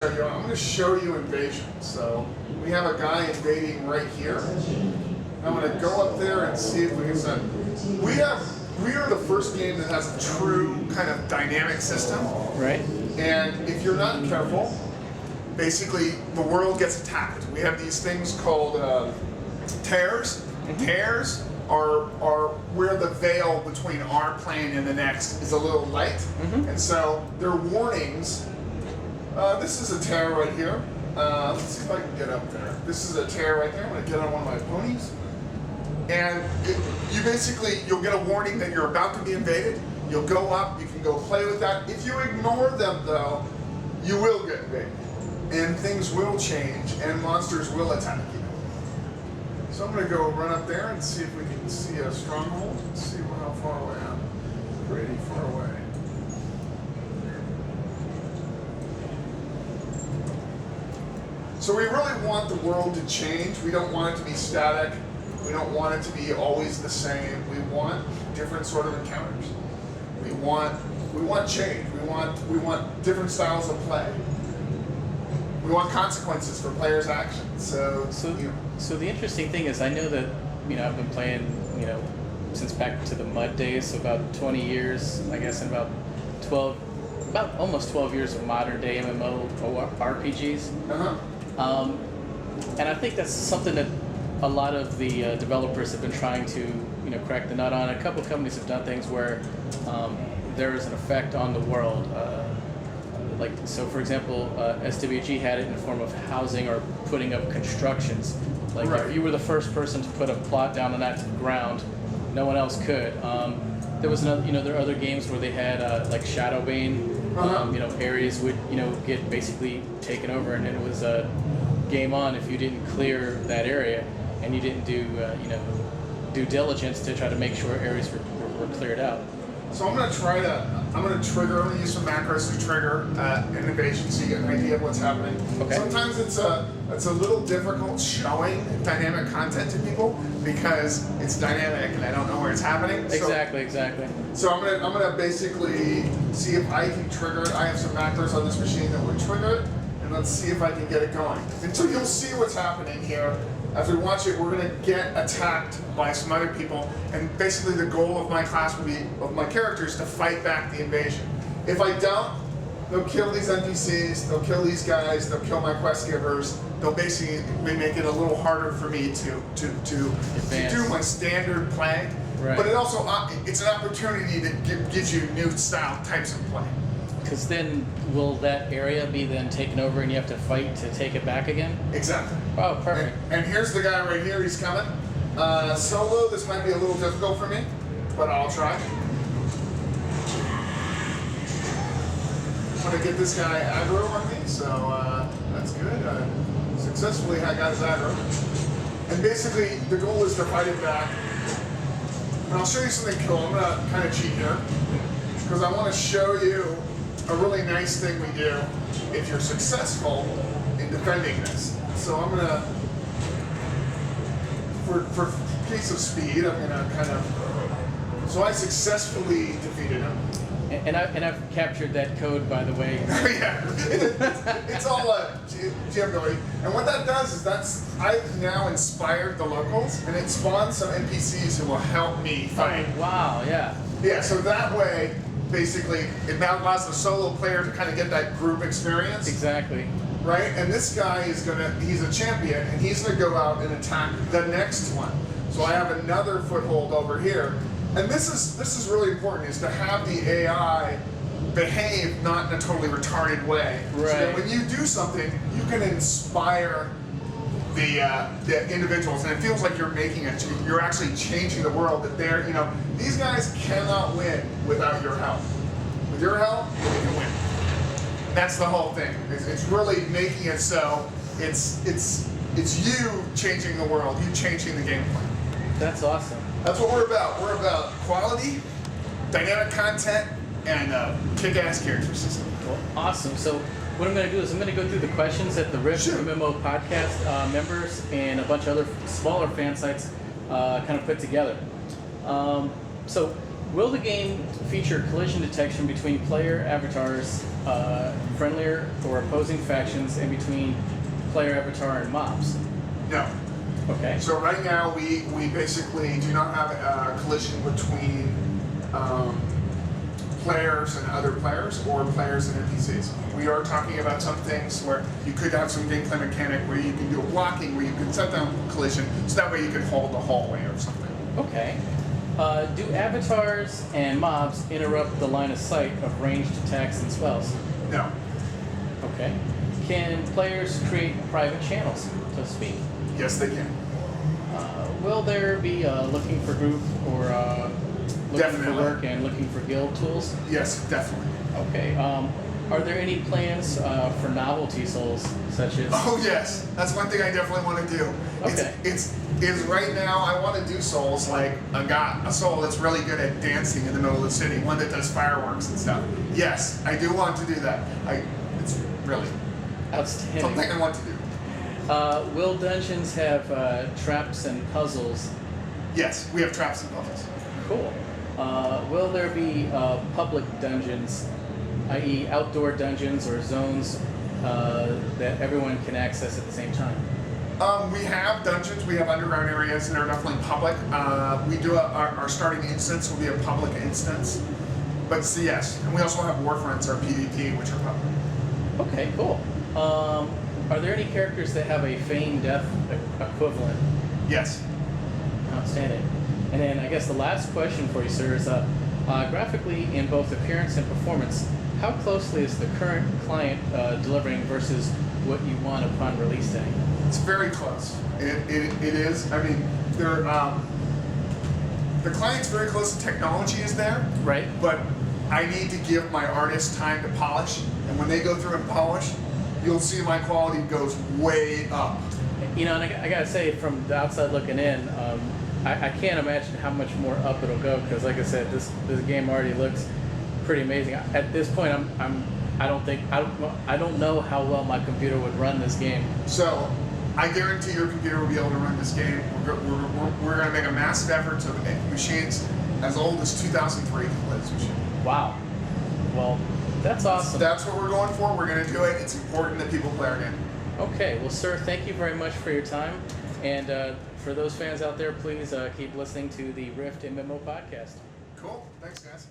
I'm going to show you invasion. So we have a guy invading right here. I'm going to go up there and see if we can send. We are the first game that has a true kind of dynamic system. Right. And if you're not careful, basically the world gets attacked. We have these things called tears. Mm-hmm. Tears are where the veil between our plane and the next is a little light. Mm-hmm. And so they're warnings. This is a tear right here. Let's see if I can get up there. This is a tear right there. I'm going to get on one of my ponies. And you'll get a warning that you're about to be invaded. You'll go up, you can go play with that. If you ignore them though, you will get invaded. And things will change and monsters will attack you. So I'm going to go run up there and see if we can see a stronghold. Let's see how far away I am. Pretty far away. So we really want the world to change. We don't want it to be static. We don't want it to be always the same. We want different sort of encounters. We want change. We want different styles of play. We want consequences for players' actions. So the interesting thing is, I know that I've been playing since back to the Mud days, so about 20 years, I guess, and about almost 12 years of modern day MMO RPGs. And I think that's something that a lot of the developers have been trying to crack the nut on. A couple of companies have done things where there is an effect on the world. For example, SWG had it in the form of housing or putting up constructions. Like right. If you were the first person to put a plot down on that ground, no one else could. There was another, there are other games where they had like Shadowbane. Areas would get basically taken over, and it was game on if you didn't clear that area and you didn't do due diligence to try to make sure areas were cleared out. So I'm going to use some macros to trigger an invasion so you get an idea of what's happening. Okay. Sometimes it's a little difficult showing dynamic content to people because it's dynamic and I don't know where it's happening. Exactly. So I'm gonna basically see if I can trigger it. I have some macros on this machine that would trigger it, and let's see if I can get it going. And so you'll see what's happening here. As we watch it, we're going to get attacked by some other people, and basically the goal of my class will be, of my characters, to fight back the invasion. If I don't, they'll kill these NPCs, they'll kill these guys, they'll kill my quest givers, they'll basically make it a little harder for me to do my standard play. Right. But it also, it's an opportunity that gives you new style types of play. Because then, will that area be then taken over and you have to fight to take it back again? Exactly. Oh, perfect. And here's the guy right here, he's coming. Solo, this might be a little difficult for me, but I'll try. I'm gonna get this guy aggro on me, so that's good. Successfully, I got his aggro. And basically, the goal is to fight it back. And I'll show you something cool. I'm gonna kind of cheat here, because I want to show you a really nice thing we do if you're successful in defending this. So I'm gonna, for case of speed, I'm gonna kind of. So I successfully defeated him. And I've captured that code, by the way. Yeah, it's all GMW. And what that does is I've now inspired the locals, and it spawns some NPCs who will help me fight. Oh, wow, yeah. Yeah, so that way, basically, it now allows the solo player to kind of get that group experience. Exactly. Right? And this guy he's a champion, and he's gonna go out and attack the next one. So I have another foothold over here. And this is really important, is to have the AI behave not in a totally retarded way. Right. So that when you do something, you can inspire the individuals, and it feels like you're actually changing the world. That these guys cannot win without your help. With your help, they can win. That's the whole thing. It's really making it so it's you changing the world, you changing the gameplay. That's awesome. That's what we're about. We're about quality, dynamic content, and kick-ass character system. Well, awesome. So what I'm going to do is I'm going to go through the questions that the Rift MMO podcast members and a bunch of other smaller fan sites kind of put together. So Will the game feature collision detection between player avatars, friendlier or opposing factions, and between player avatar and mobs? No. Okay. So right now we basically do not have a collision between players and other players or players and NPCs. We are talking about some things where you could have some gameplay mechanic where you can do a blocking, where you can set down collision, so that way you can hold the hallway or something. Okay. Do avatars and mobs interrupt the line of sight of ranged attacks and spells? No. Okay. Can players create private channels, so to speak? Yes, they can. Will there be looking for group or looking Definitely. for work and looking for guild tools? Yes, definitely. Okay. Are there any plans for novelty souls, such as? Oh yes, that's one thing I definitely want to do. Okay. It's right now I want to do souls like a soul that's really good at dancing in the middle of the city, one that does fireworks and stuff. Yes, I do want to do that. It's really Outstanding. something I want to do. Will dungeons have traps and puzzles? Yes, we have traps and puzzles. Cool. Will there be public dungeons, i.e. outdoor dungeons or zones that everyone can access at the same time? We have dungeons, we have underground areas, and they're definitely public. We do our starting instance will be a public instance. But so yes, and we also have Warfronts, our PvP, which are public. Okay, cool. Are there any characters that have a feign death equivalent? Yes. Outstanding. And then I guess the last question for you, sir, is graphically in both appearance and performance, how closely is the current client delivering versus what you want upon release day? It's very close. It is. I mean, the client's very close. The technology is there. Right. But I need to give my artists time to polish. And when they go through and polish, you'll see my quality goes way up. You know, and I gotta say, from the outside looking in, I can't imagine how much more up it'll go. Because, like I said, this game already looks pretty amazing. At this point, I don't know how well my computer would run this game. So I guarantee your computer will be able to run this game. We're going to make a massive effort to make machines as old as 2003 to play this machine. Wow. Well, that's awesome. That's what we're going for. We're going to do it. It's important that people play our game. Okay. Well, sir, thank you very much for your time. And for those fans out there, please keep listening to the Rift MMO podcast. Cool. Thanks, guys.